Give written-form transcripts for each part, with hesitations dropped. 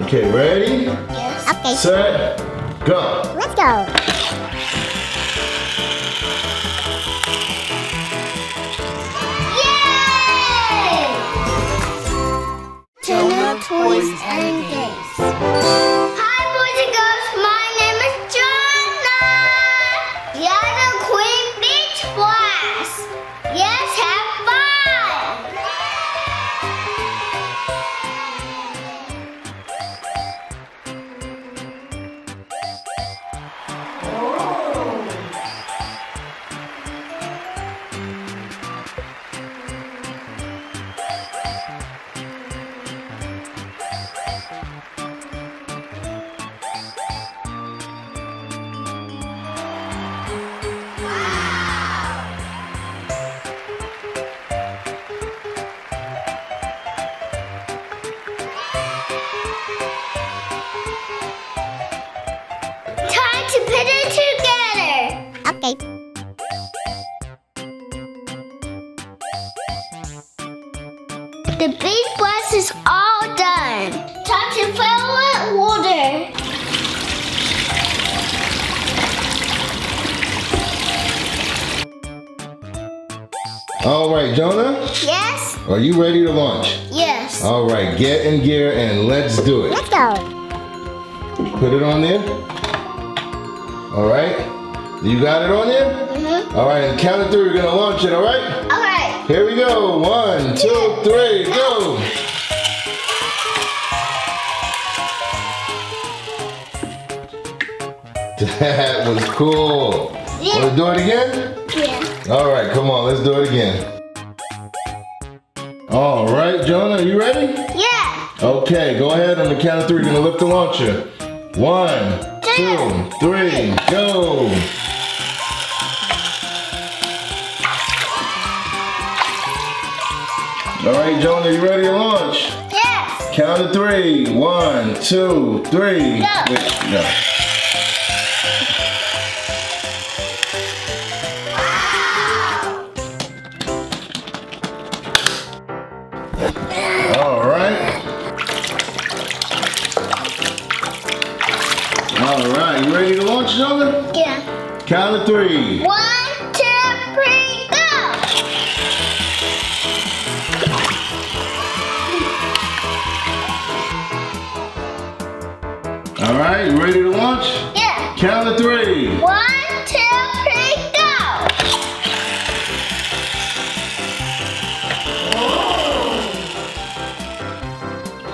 Okay, ready? Yes. Okay. Set, go. Let's go. Yay! Jonah Toys and Games. Hi, boys and girls. My name is Jonah. You're the Queen Beach Blast. Yes, have fun. Time to put it together. Okay. The beach blast is all done. Time to fill it with water. All right, Jonah, Yes? are you ready to launch? Yes. All right, get in gear and let's do it. Let's go. Put it on there. All right, you got it on there? Mm-hmm. All right, and count of 3, we're gonna launch it, all right? Okay. Here we go, 1, 2, 3, go. That was cool. Yeah. Want to do it again? Yeah. All right, come on, let's do it again. All right, Jonah, you ready? Yeah. Okay, go ahead on the count of 3. You're gonna lift the launcher. 1, 2, 3, go. All right, Jonah, you ready to launch? Yes. Count of 3. 1, 2, 3. Go. Go. All right. All right, you ready to launch, Jonah? Yeah. Count of 3. 1, 2, 3, go. All right, you ready to launch? Yeah. Count of 3. 1, 2, 3, go.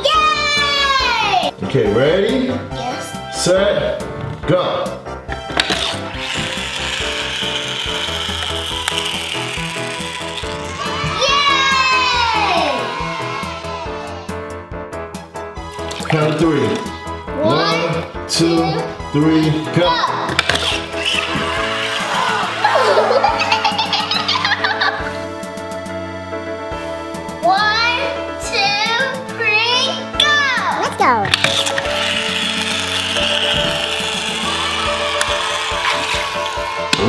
Yay! Okay, ready? Yes. Set, go. Yay! Count of 3. 1, 2, 3, go. One, two, three, go! Let's go.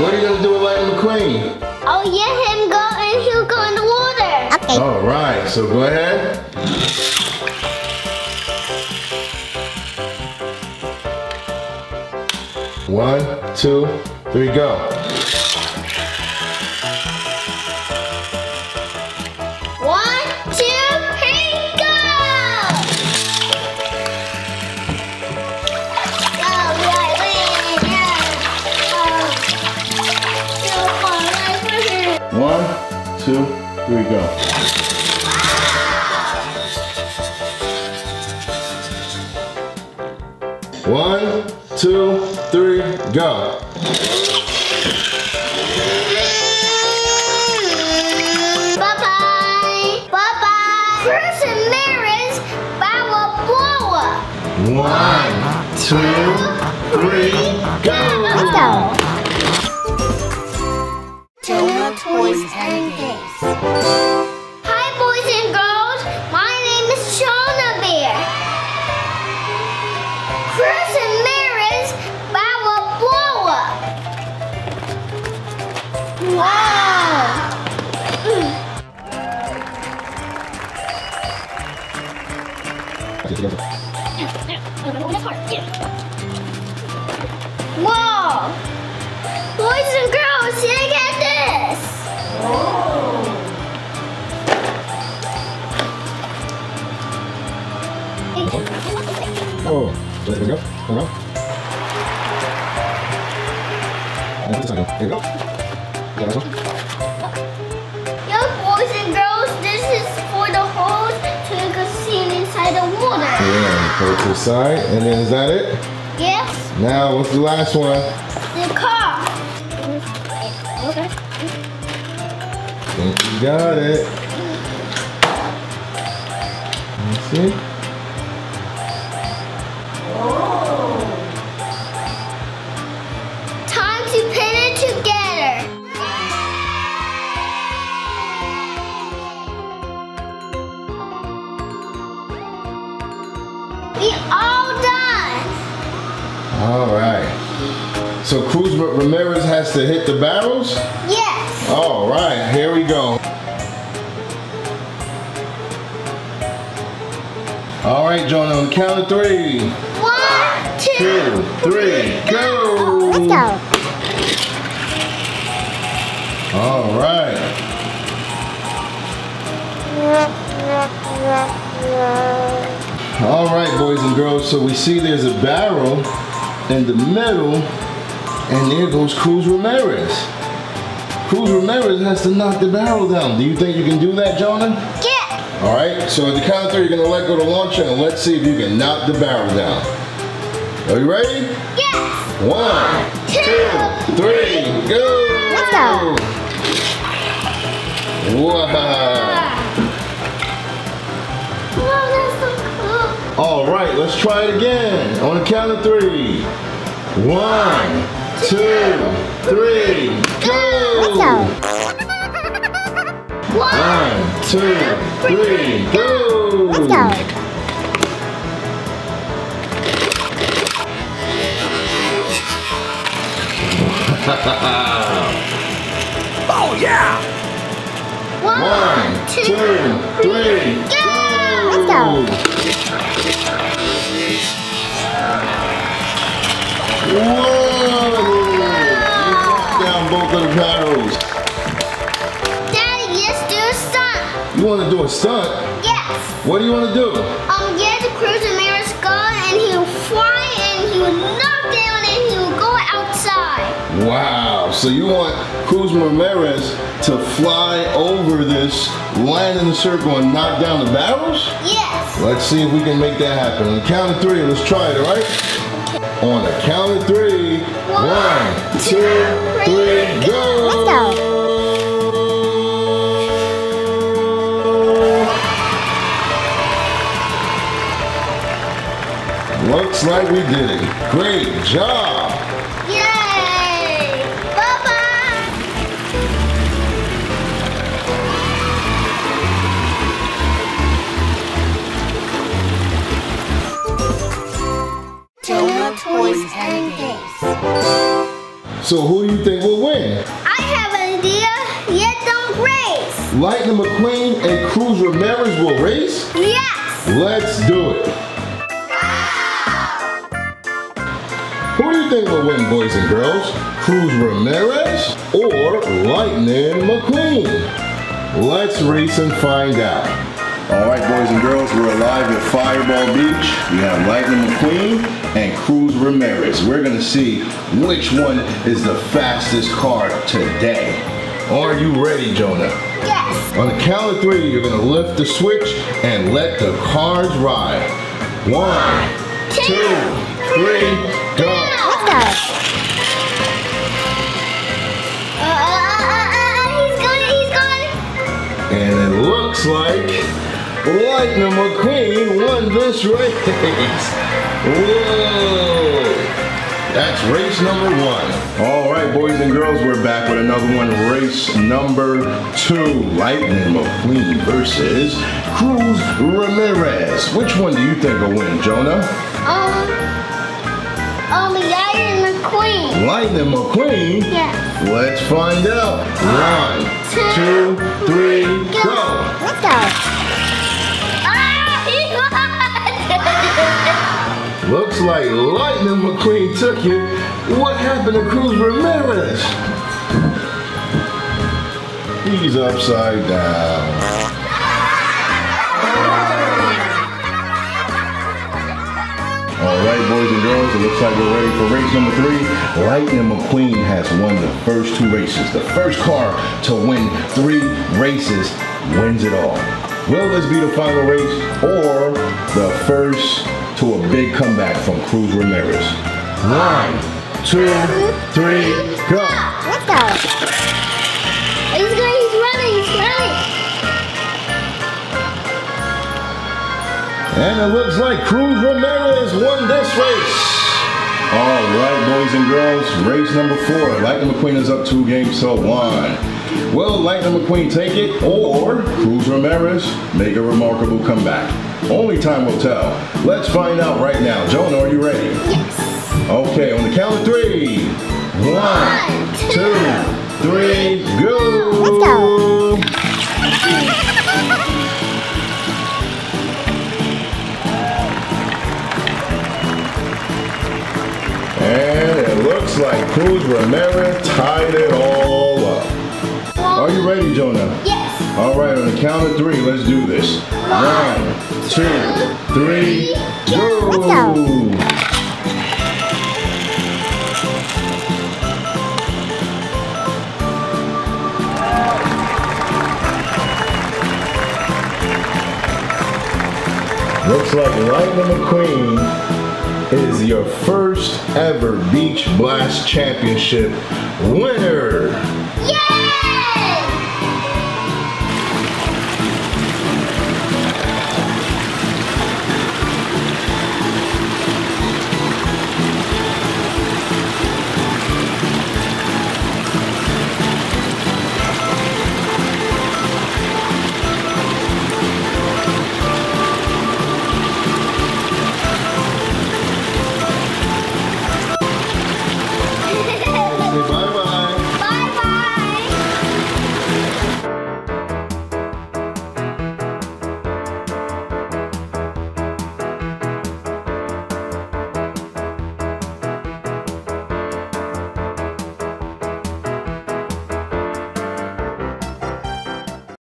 What are you gonna do with Lightning McQueen? Oh, yeah, him go and he'll go in the water. Okay. All right, so go ahead. One, 2, 3, go. One, two, three, go! Oh, right, yeah. Oh. 1, 2, 3, go. One, 2, 3, go. Bye-bye. Bye-bye. Chris and Mary's Bower Blower. 1, 2, 3, go. Let's go. Jonah Toys and Games. Hi, boys and girls. My name is Jonah Bear. Chris and Mary's Bower Blower. Wow! Whoa! Boys and girls, look at this! Oh, there we go. Hold on. Here you go. There we go. Young boys and girls, this is for the holes so you can see inside the water. Yeah, put it to the side, and then is that it? Yes. Now, what's the last one? The car. Okay. Think you got it. Let's see. Time to put it together. We all done. All right. So Cruz Ramirez has to hit the barrels? Yes. All right, here we go. All right, Jonah, on the count of 3. 1, 2, 3, go! Let's go. All right. All right, boys and girls, so we see there's a barrel in the middle, and there goes Cruz Ramirez. Cruz Ramirez has to knock the barrel down. Do you think you can do that, Jonah? Yeah. All right, so at the count of 3, you're gonna let go the launcher, and let's see if you can knock the barrel down. Are you ready? Yes. 1, 2, 3, go! Let's go. Wow. Wow, that's so cool. All right, let's try it again. On the count of 3. 1, 2, 3, go! Let's go. 1, 2, 3, go! Let's go. Oh yeah! 1, 2, 3, go! Let's go. Whoa! You knocked down both of the barrels. Daddy, let's do a stunt. You want to do a stunt? Yes. What do you want to do? Get the Cruz Ramirez gun and he will fly and he will knock down and he will go outside. Wow, so you want Cruz Ramirez to fly over this, land in the circle, and knock down the barrels? Yes. Let's see if we can make that happen. On the count of 3, let's try it, all right? On the count of 3, 1, 2, 3, go! Let's go. Looks like we did it. Great job! Yay! Bye-bye! Jonah Toys and Games. So who do you think will win? I have an idea, yet don't race. Lightning McQueen and Cruz Ramirez will race? Yes. Let's do it. Who do you think will win, boys and girls? Cruz Ramirez or Lightning McQueen? Let's race and find out. All right, boys and girls, we're live at Fireball Beach. We have Lightning McQueen and Cruz Ramirez. We're gonna see which one is the fastest car today. Are you ready, Jonah? Yes. On the count of 3, you're gonna lift the switch and let the cars ride. 1, 2, 3, go. Let's go. He's going. And it looks like Lightning McQueen won this race. Whoa! That's race number 1. All right, boys and girls, we're back with another one. Race number 2. Lightning McQueen versus Cruz Ramirez. Which one do you think will win, Jonah? Lightning McQueen. Lightning McQueen? Yes. Let's find out. 1, 2, 3, go. Let's go. Ah, he won! like Lightning McQueen took it. What happened to Cruz Ramirez? He's upside down. Alright, boys and girls, it looks like we're ready for race number 3. Lightning McQueen has won the first 2 races. The first car to win 3 races wins it all. Will this be the final race or the first to a big comeback from Cruz Ramirez? 1, 2, 3, go! Let's go. He's running. And it looks like Cruz Ramirez won this race. All right, boys and girls, race number 4. Lightning McQueen is up 2 games to 1. Will Lightning McQueen take it or Cruz Ramirez make a remarkable comeback? Only time will tell. Let's find out right now. Jonah, are you ready? Yes. Okay, on the count of 3. 1, 2, 3, go! Let's go. And it looks like Cruz Ramirez tied it all up. Are you ready, Jonah? Yes. All right, on the count of 3, let's do this. 1, 2, 3, go! Let's go. Looks like Lightning McQueen is your first ever Beach Blast Championship winner.